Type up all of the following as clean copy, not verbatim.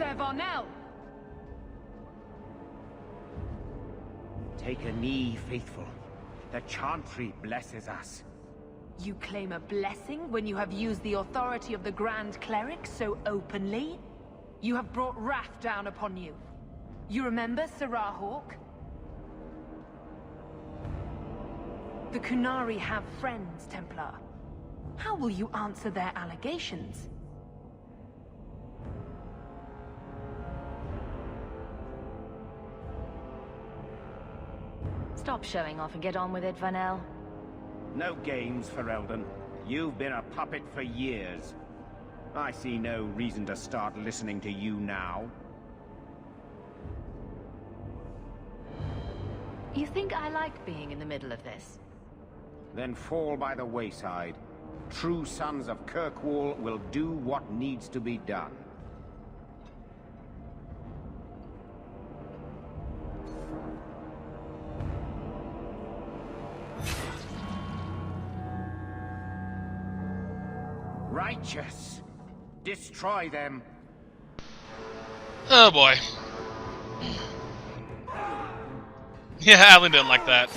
Sir Varnell! Take a knee, faithful. The Chantry blesses us. You claim a blessing when you have used the authority of the Grand Cleric so openly? You have brought wrath down upon you. You remember Sarah Hawk? The Kunari have friends, Templar. How will you answer their allegations? Stop showing off and get on with it, Varnell. No games for Eldon. You've been a puppet for years. I see no reason to start listening to you now. You think I like being in the middle of this? Then fall by the wayside. True sons of Kirkwall will do what needs to be done. Righteous! Destroy them! Oh boy. Yeah, Alan didn't like that.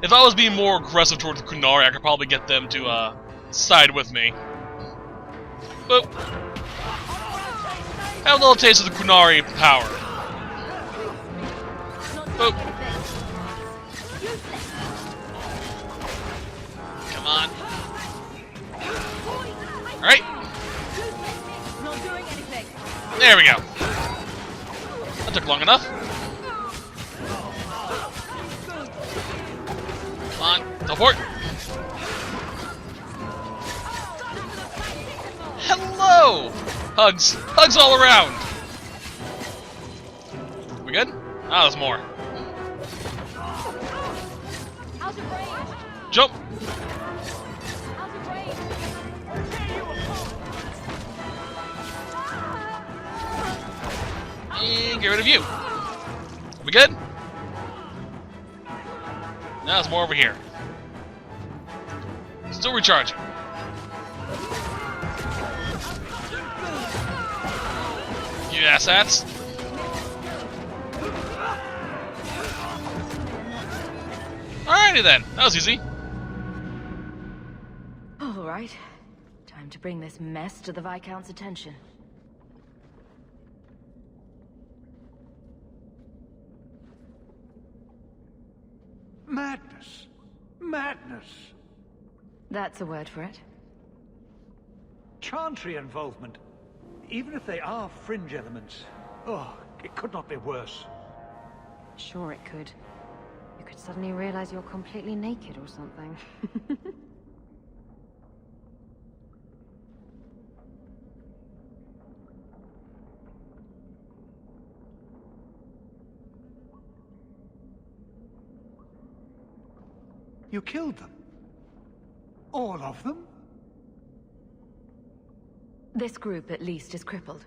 If I was being more aggressive towards the Kunari, I could probably get them to side with me. But have a little taste of the Kunari power. Boop. Come on. Alright. There we go. That took long enough. Come on, teleport. Hello! Hugs. Hugs all around. We good? Ah, there's more. Jump! And get rid of you. We good? Now there's more over here. Still recharging. You asshats. Alrighty then. That was easy. Alright. Time to bring this mess to the Viscount's attention. Madness! Madness! That's a word for it. Chantry involvement. Even if they are fringe elements. Oh, it could not be worse. Sure it could. You could suddenly realize you're completely naked or something. You killed them? All of them? This group, at least, is crippled.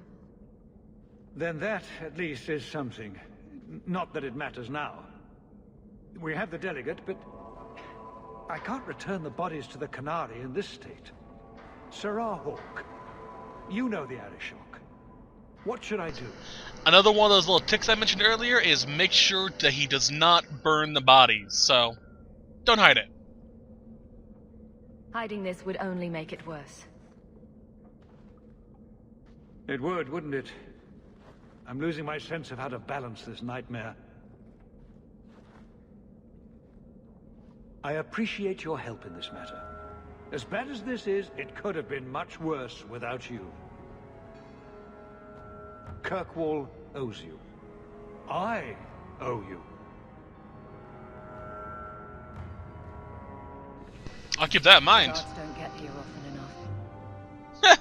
Then that, at least, is something. Not that it matters now. We have the delegate, but I can't return the bodies to the Canary in this state. Sarah Hawk, you know the Arishok. What should I do? Another one of those little ticks I mentioned earlier is make sure that he does not burn the bodies, so don't hide it. Hiding this would only make it worse. It would, wouldn't it? I'm losing my sense of how to balance this nightmare. I appreciate your help in this matter. As bad as this is, it could have been much worse without you. Kirkwall owes you. I owe you. I'll keep that in mind. Gods don't get here often enough.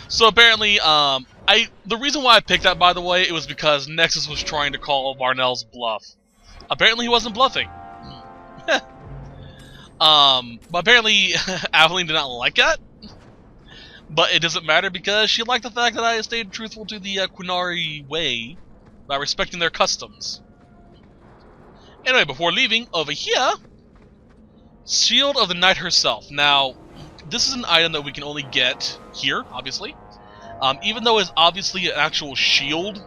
So apparently, the reason why I picked that, by the way, it was because Nexus was trying to call Varnell's bluff. Apparently he wasn't bluffing. But apparently Aveline did not like that. But it doesn't matter because she liked the fact that I stayed truthful to the Qunari way by respecting their customs. Anyway, before leaving, over here, Shield of the Knight herself. Now, this is an item that we can only get here, obviously. Even though it's obviously an actual shield,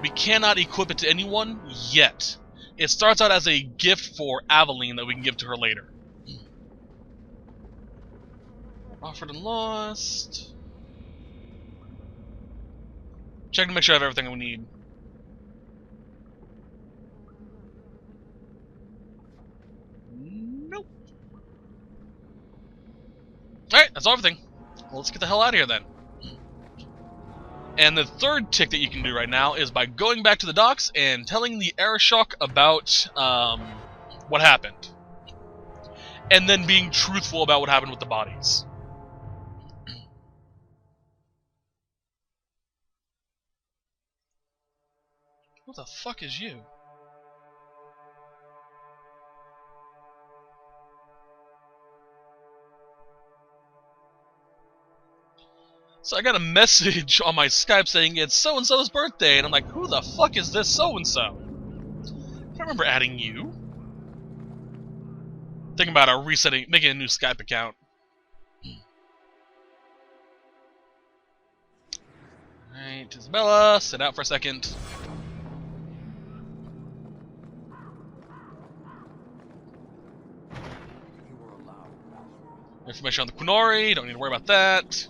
we cannot equip it to anyone yet. It starts out as a gift for Aveline that we can give to her later. Offered and lost. Check to make sure I have everything we need. Nope. Alright, that's everything. Well, let's get the hell out of here then. And the third tick that you can do right now is by going back to the docks and telling the Arishok about what happened. And then being truthful about what happened with the bodies. What the fuck is you? So I got a message on my Skype saying it's so-and-so's birthday, and I'm like, who the fuck is this so-and-so? I remember adding you. Thinking about making a new Skype account. Alright, Isabella, sit out for a second. Information on the Qunari, don't need to worry about that.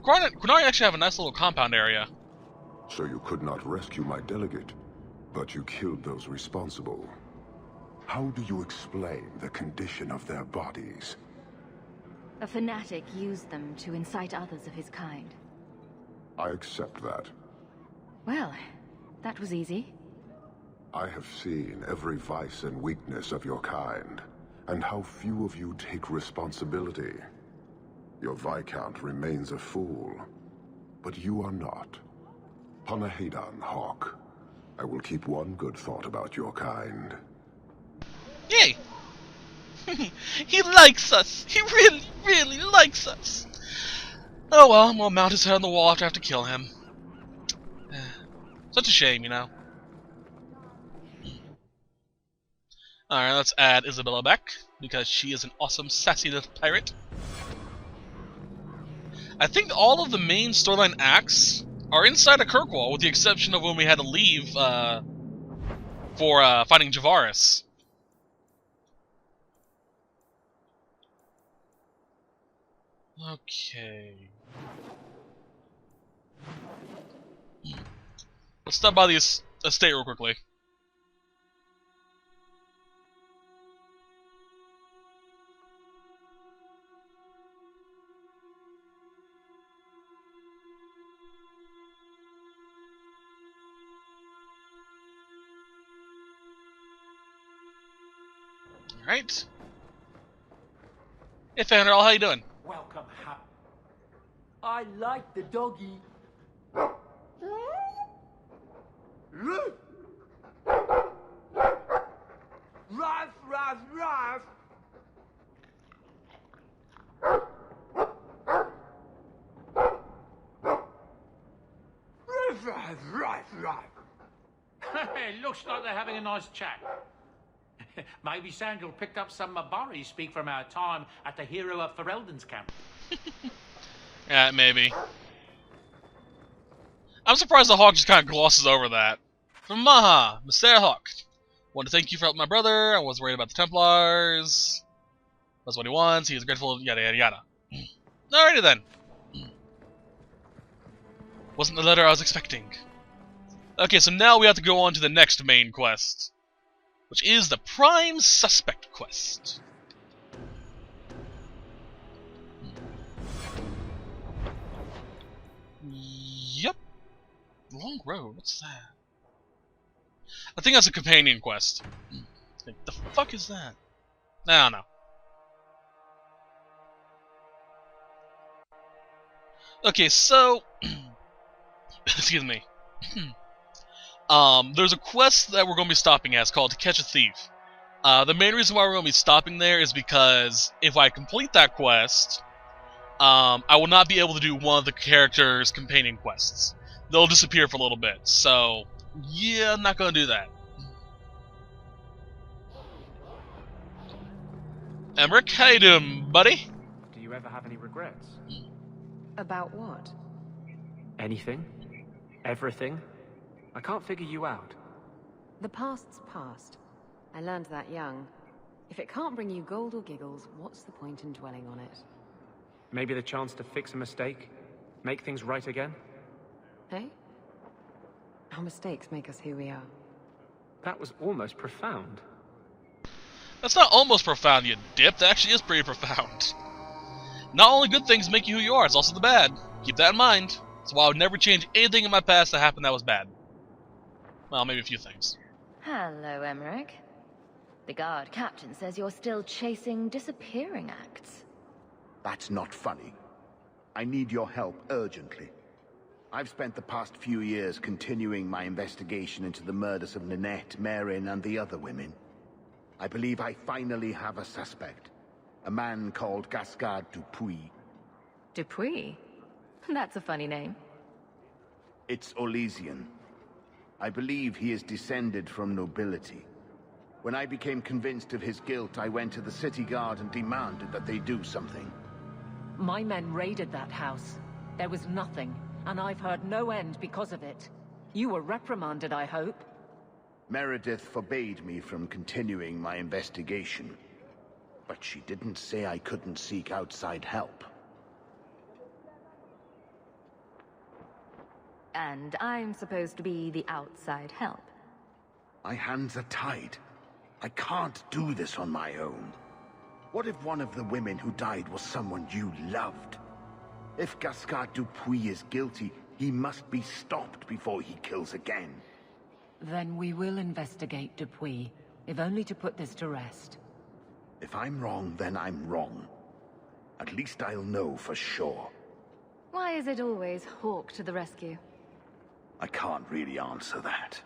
Qunari actually have a nice little compound area. So you could not rescue my delegate, but you killed those responsible. How do you explain the condition of their bodies? A fanatic used them to incite others of his kind. I accept that. Well, that was easy. I have seen every vice and weakness of your kind, and how few of you take responsibility. Your Viscount remains a fool, but you are not. Panahedan, Hawk. I will keep one good thought about your kind. Yay! He likes us! He really, really likes us! Oh well, I'm gonna mount his head on the wall after I have to kill him. Such a shame, you know. Alright, let's add Isabella back, because she is an awesome, sassy little pirate. I think all of the main storyline acts are inside of Kirkwall, with the exception of when we had to leave for fighting Javaris. Okay. Let's stop by the estate real quickly. Alright. Hey Fandral, how you doing? Welcome, I like the doggy. Ruff, ruff, ruff. Ruff, ruff, ruff, ruff. It looks like they're having a nice chat. Maybe Sandal picked up some Mabari speak from our time at the hero of Ferelden's camp. Yeah, maybe. I'm surprised the Hawk just kind of glosses over that. From Maha, Mr. Hawk. Want to thank you for helping my brother. I was worried about the Templars. That's what he wants. He is grateful, yada yada yada. Alrighty then. Wasn't the letter I was expecting. Okay, so now we have to go on to the next main quest, which is the Prime Suspect quest. Yep. Long road, what's that? I think that's a companion quest. Like, the fuck is that? I don't know. Okay, so... excuse me. There's a quest that we're going to be stopping at called To Catch a Thief. The main reason why we're going to be stopping there is because if I complete that quest, I will not be able to do one of the characters' companion quests. They'll disappear for a little bit, so yeah, I'm not going to do that. Do Emmerich, how you doing, buddy? you ever have any regrets? About what? Anything? Everything? I can't figure you out. The past's past. I learned that young. If it can't bring you gold or giggles, what's the point in dwelling on it? Maybe the chance to fix a mistake? Make things right again? Hey? Our mistakes make us who we are. That was almost profound. That's not almost profound, you dip. That actually is pretty profound. Not only good things make you who you are, it's also the bad. Keep that in mind. That's why I would never change anything in my past that happened that was bad. Well, maybe a few things. Hello, Emmerich. The guard captain says you're still chasing disappearing acts. That's not funny. I need your help urgently. I've spent the past few years continuing my investigation into the murders of Ninette, Marin, and the other women. I believe I finally have a suspect. A man called Gascard Dupuis. Dupuis? That's a funny name. It's Olesian. I believe he is descended from nobility. When I became convinced of his guilt, I went to the city guard and demanded that they do something. My men raided that house. There was nothing, and I've heard no end because of it. You were reprimanded, I hope? Meredith forbade me from continuing my investigation. But she didn't say I couldn't seek outside help. And I'm supposed to be the outside help. My hands are tied. I can't do this on my own. What if one of the women who died was someone you loved? If Gascard Dupuis is guilty, he must be stopped before he kills again. Then we will investigate Dupuis, if only to put this to rest. If I'm wrong, then I'm wrong. At least I'll know for sure. Why is it always Hawk to the rescue? I can't really answer that.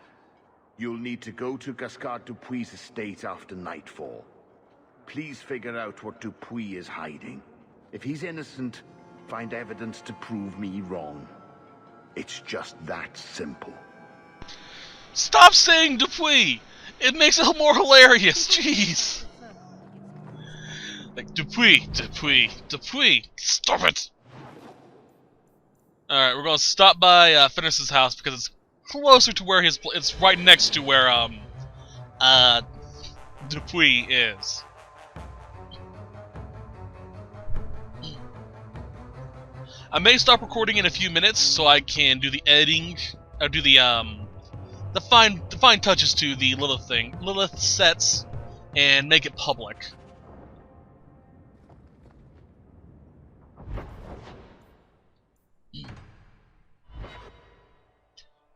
You'll need to go to Gascard Dupuis' estate after nightfall. Please figure out what Dupuis is hiding. If he's innocent, find evidence to prove me wrong. It's just that simple. Stop saying Dupuis! It makes it more hilarious, jeez! Like, Dupuis, stop it! Alright, we're gonna stop by Finis's house because it's closer to where it's right next to where, Dupuis is. I may stop recording in a few minutes so I can do the editing, or do the fine touches to the Lilith sets, and make it public.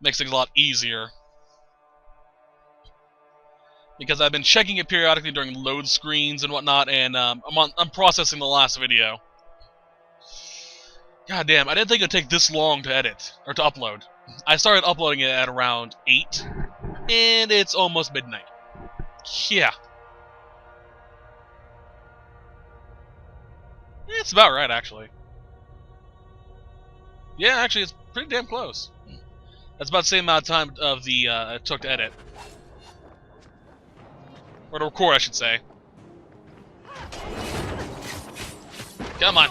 Makes things a lot easier. Because I've been checking it periodically during load screens and whatnot, and I'm processing the last video. God damn, I didn't think it'd take this long to edit, or to upload. I started uploading it at around 8, and it's almost midnight. Yeah. It's about right, actually. Yeah, actually, it's pretty damn close. That's about the same amount of time of the it took to edit. Or to record, I should say. Come on.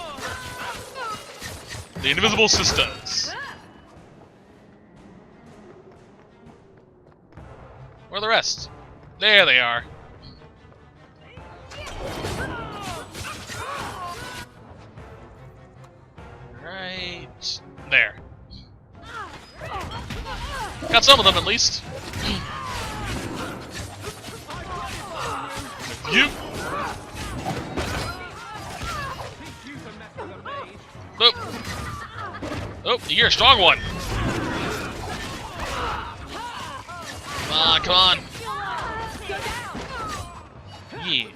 The Invisible Sisters. Where are the rest? There they are. Right there. Got some of them at least. You. Oh. Oh, you're a strong one. Come on. Yeah.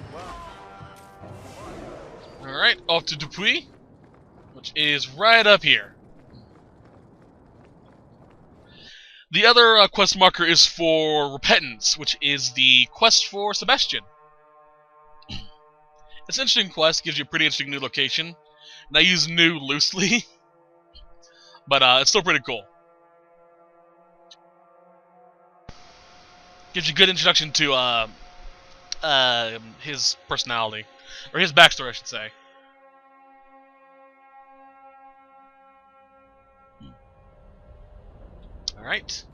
Alright, off to Dupuis, which is right up here. The other quest marker is for Repentance, which is the quest for Sebastian. It's an interesting quest, gives you a pretty interesting new location. And I use new loosely, but it's still pretty cool. Gives you a good introduction to his personality, or his backstory, I should say. Alright.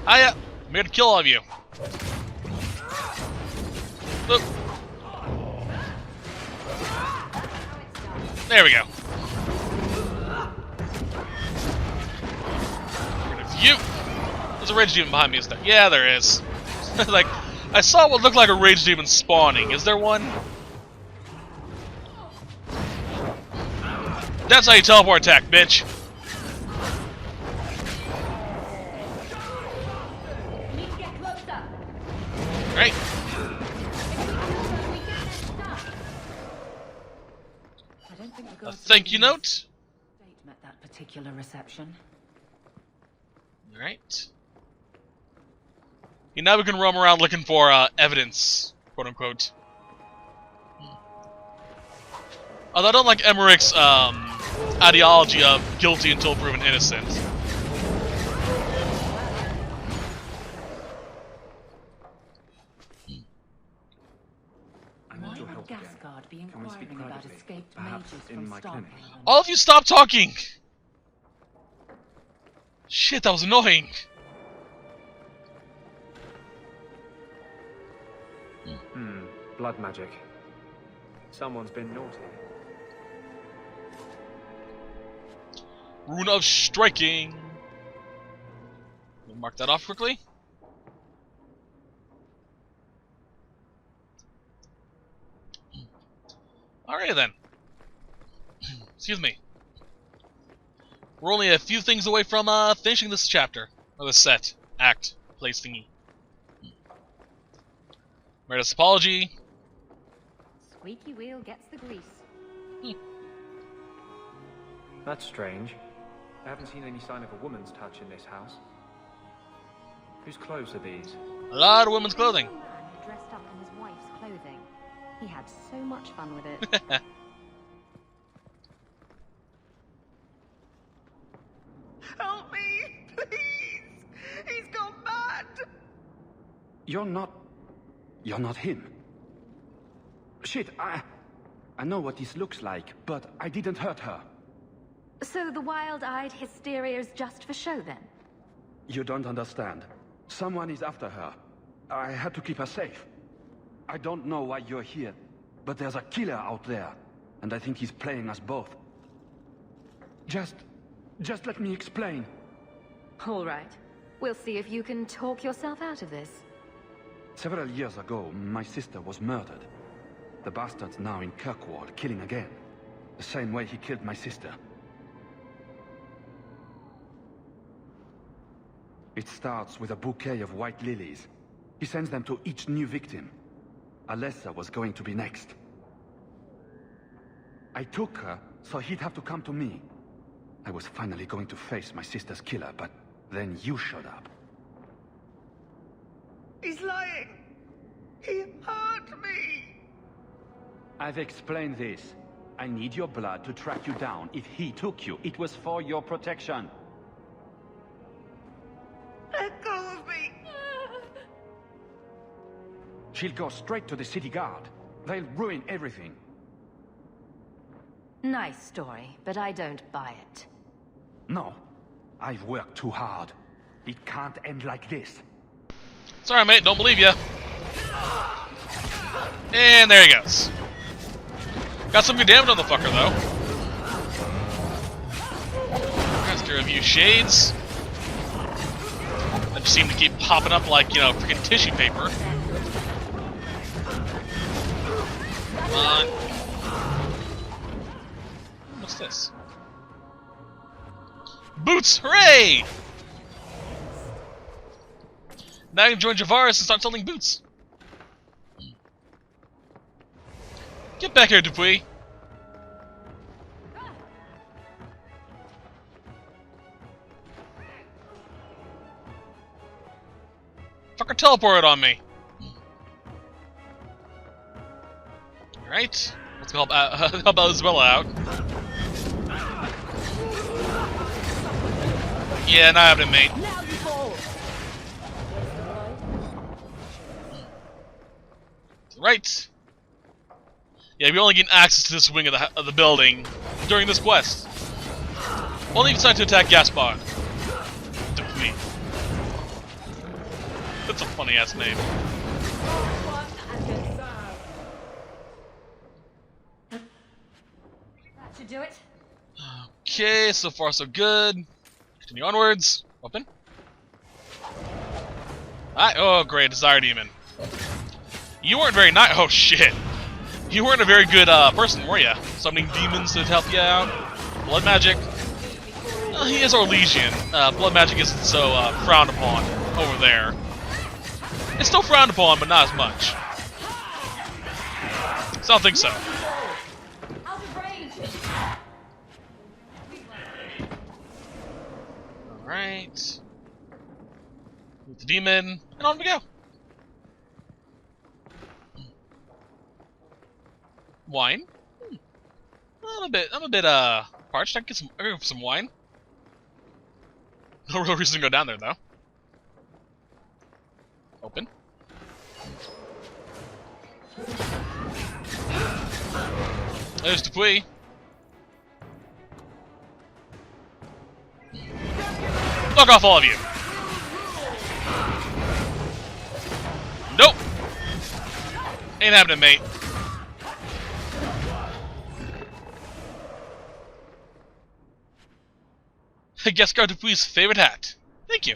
Hiya! I'm here to kill all of you. Oop. There we go. You. There's a rage demon behind me, is there? Yeah, there is. Like, I saw what looked like a rage demon spawning. Is there one? That's how you teleport attack, bitch. Right. A thank you note. Met that particular reception. Alright. Yeah, now we can roam around looking for evidence, quote unquote. Although I don't like Emmerich's ideology of guilty until proven innocent. Why would Gasguard be inquiring about escaped mages from Starkhaven? All of you stop talking! Shit, that was annoying! Blood magic. Someone's been naughty. Rune of striking! We'll mark that off quickly. Alright then. Excuse me. We're only a few things away from finishing this chapter. Or this set. Act. Place thingy. Meredith's apology. Squeaky wheel gets the grease. That's strange. I haven't seen any sign of a woman's touch in this house. Whose clothes are these? A lot of women's clothing. A man who dressed up in his wife's clothing. He had so much fun with it. Help me, please! He's gone mad! You're not him. Shit, I know what this looks like, but I didn't hurt her. So the wild-eyed hysteria is just for show, then? You don't understand. Someone is after her. I had to keep her safe. I don't know why you're here, but there's a killer out there, and I think he's playing us both. Just let me explain. All right. We'll see if you can talk yourself out of this. Several years ago, my sister was murdered. The bastard's now in Kirkwall, killing again. The same way he killed my sister. It starts with a bouquet of white lilies. He sends them to each new victim. Alessa was going to be next. I took her, so he'd have to come to me. I was finally going to face my sister's killer, but then you showed up. He's lying! He hurt me! I've explained this. I need your blood to track you down. If he took you, it was for your protection. Let go of me! She'll go straight to the city guard. They'll ruin everything. Nice story, but I don't buy it. No. I've worked too hard. It can't end like this. Sorry, mate, don't believe you. And there he goes. Got some good damage on the fucker, though. Master of you shades. That just seem to keep popping up like, you know, freaking tissue paper. Come on. What's this? Boots! Hooray! Now I can join Javaris and start selling boots. Get back here, Dupuis. Fucker teleported on me. Alright. Let's go help Isabella out. Yeah, not happening, mate. Right. Yeah, we only get access to this wing of the building during this quest. Only if you decide to attack Gaspard. me. That's a funny ass name. That should do it. Okay, so far so good. Continue onwards. Open. Alright, oh great, Desire Demon. You weren't very nice. Oh shit. You weren't a very good person, were you? Summoning demons to help you out. Blood magic. He is Orlesian. Blood magic isn't so frowned upon over there. It's still frowned upon, but not as much. So I don't think so. Alright. With the demon, and on we go. Wine? I'm a bit parched. I can get some wine. No real reason to go down there though. Open. There's Dupuy. Fuck off, all of you. Nope. Ain't happening, mate. Gascar Dupuy's favorite hat. Thank you.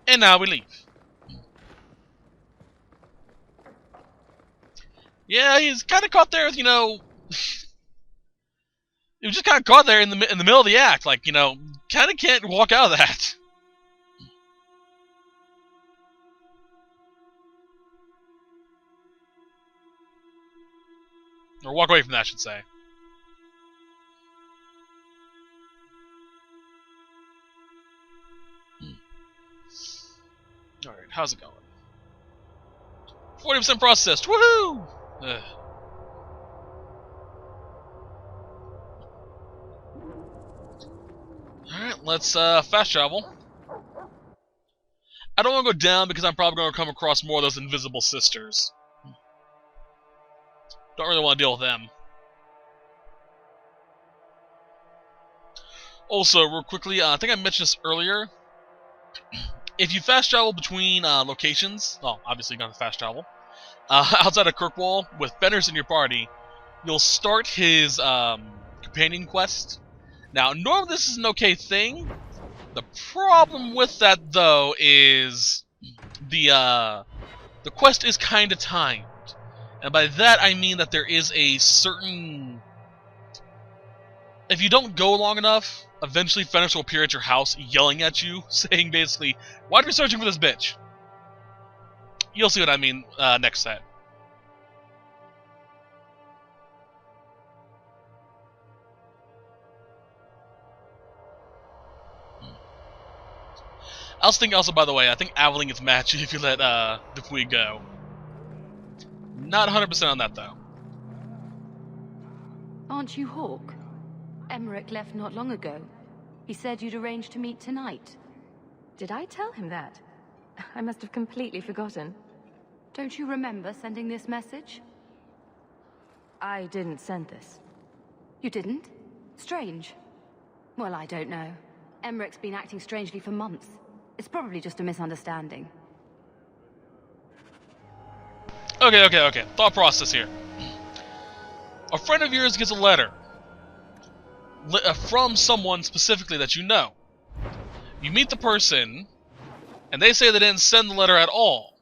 And now we leave. Yeah, he's kind of caught there with, you know... he was just kind of caught there in the middle of the act. Like, you know, kind of can't walk out of that. Or walk away from that, I should say. Alright, how's it going? 40% processed, woohoo! Alright, let's fast travel. I don't want to go down because I'm probably going to come across more of those invisible sisters. Don't really want to deal with them. Also, real quickly, I think I mentioned this earlier. If you fast travel between locations, well, obviously you're going to fast travel, outside of Kirkwall, with Fenris in your party, you'll start his companion quest. Now, normally this is an okay thing. The problem with that, though, is the quest is kind of timed. And by that, I mean that there is a certain... If you don't go long enough, eventually Fenris will appear at your house yelling at you, saying basically, why are you searching for this bitch? You'll see what I mean next set. I was thinking also, by the way, I think Aveline gets matchy if you let Dupuy go. Not 100% on that, though. Aren't you Hawk? Emmerich left not long ago. He said you'd arranged to meet tonight. Did I tell him that? I must have completely forgotten. Don't you remember sending this message? I didn't send this. You didn't? Strange. Well, I don't know. Emmerich's been acting strangely for months. It's probably just a misunderstanding. Okay. Thought process here. A friend of yours gets a letter. From someone specifically that you know. You meet the person, and they say they didn't send the letter at all.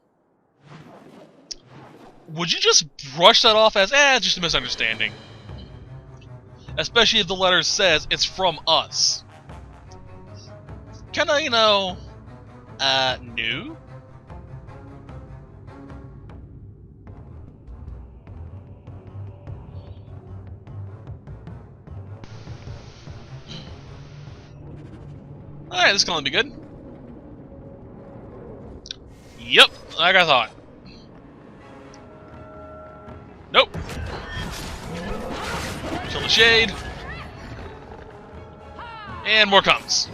Would you just brush that off as, just a misunderstanding? Especially if the letter says it's from us. Kinda, you know, new? Alright, this is gonna be good. Yep, like I thought. Nope. Kill the shade. And more comes.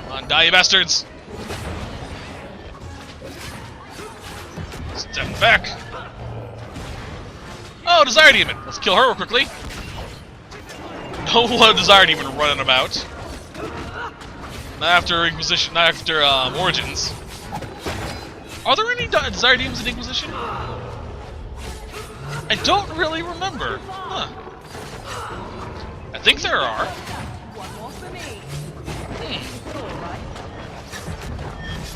Come on, die, you bastards. Step back. Oh, Desire Demon. Let's kill her real quickly. Don't let Desire Demon running about. Not after Inquisition, not after Origins. Are there any Desire Demons in Inquisition? I don't really remember. Huh. I think there are.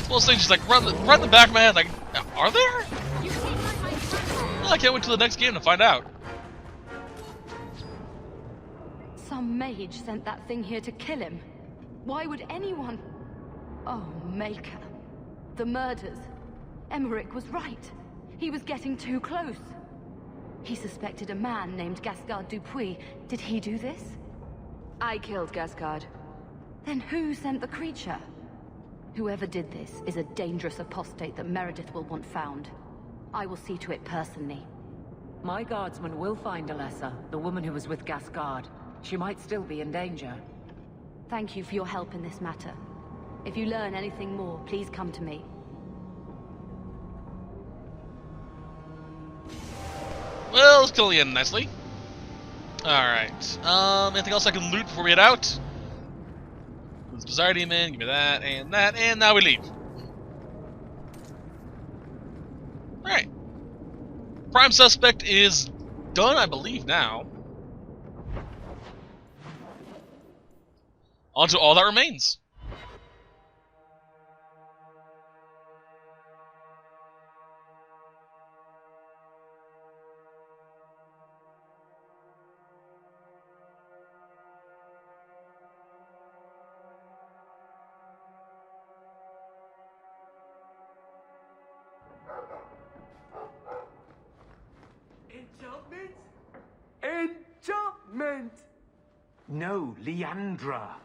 Well, things just like run the back of my head. Like, are there? Well, I can't wait till the next game to find out. Some mage sent that thing here to kill him. Why would anyone? Oh, Maker. The murders. Emmerich was right. He was getting too close. He suspected a man named Gascard Dupuis. Did he do this? I killed Gascard. Then who sent the creature? Whoever did this is a dangerous apostate that Meredith will want found. I will see to it personally. My guardsman will find Alessa, the woman who was with Gascard. She might still be in danger. Thank you for your help in this matter. If you learn anything more, please come to me. Well, let's kill the end nicely. Alright. Anything else I can loot before we head out? Desire Demon, give me that, and now we leave. Alright. Prime Suspect is done, I believe, now. On to all that remains. Enchantment! No, Leandra.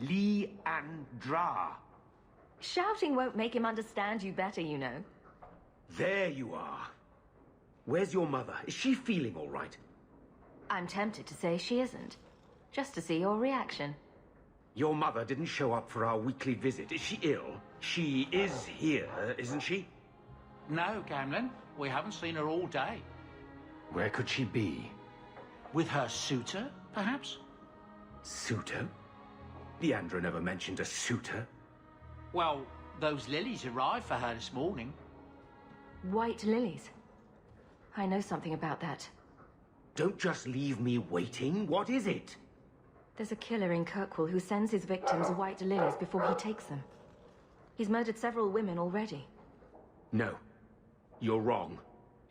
Leandra. Shouting won't make him understand you better, you know. There you are. Where's your mother? Is she feeling all right? I'm tempted to say she isn't. Just to see your reaction. Your mother didn't show up for our weekly visit. Is she ill? She is here, isn't she? No, Gamlin. We haven't seen her all day. Where could she be? With her suitor, perhaps? Suitor? Leandra never mentioned a suitor. Well, those lilies arrived for her this morning. White lilies? I know something about that. Don't just leave me waiting. What is it? There's a killer in Kirkwall who sends his victims white lilies before he takes them. He's murdered several women already. No. You're wrong.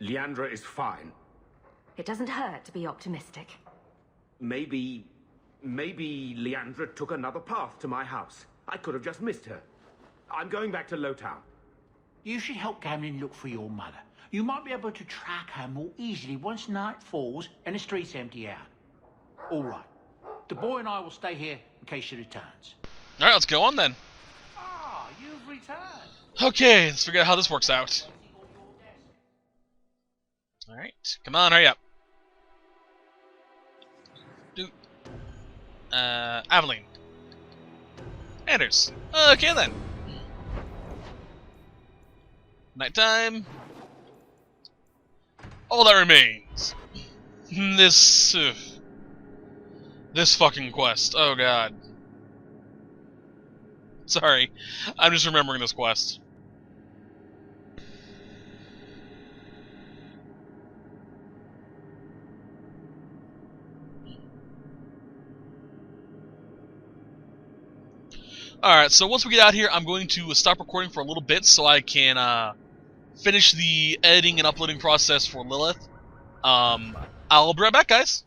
Leandra is fine. It doesn't hurt to be optimistic. Maybe Leandra took another path to my house. I could have just missed her. I'm going back to Lowtown. You should help Gamlin look for your mother. You might be able to track her more easily once night falls and the streets empty out. All right. The boy and I will stay here in case she returns. All right, let's go on then. Ah, you've returned. Okay, let's figure out how this works out. All right, come on, hurry up. Aveline. Anders. Okay then. Nighttime. All that remains. This fucking quest. Oh god. Sorry. I'm just remembering this quest. Alright, so once we get out here, I'm going to stop recording for a little bit so I can finish the editing and uploading process for Lilith. I'll be right back, guys.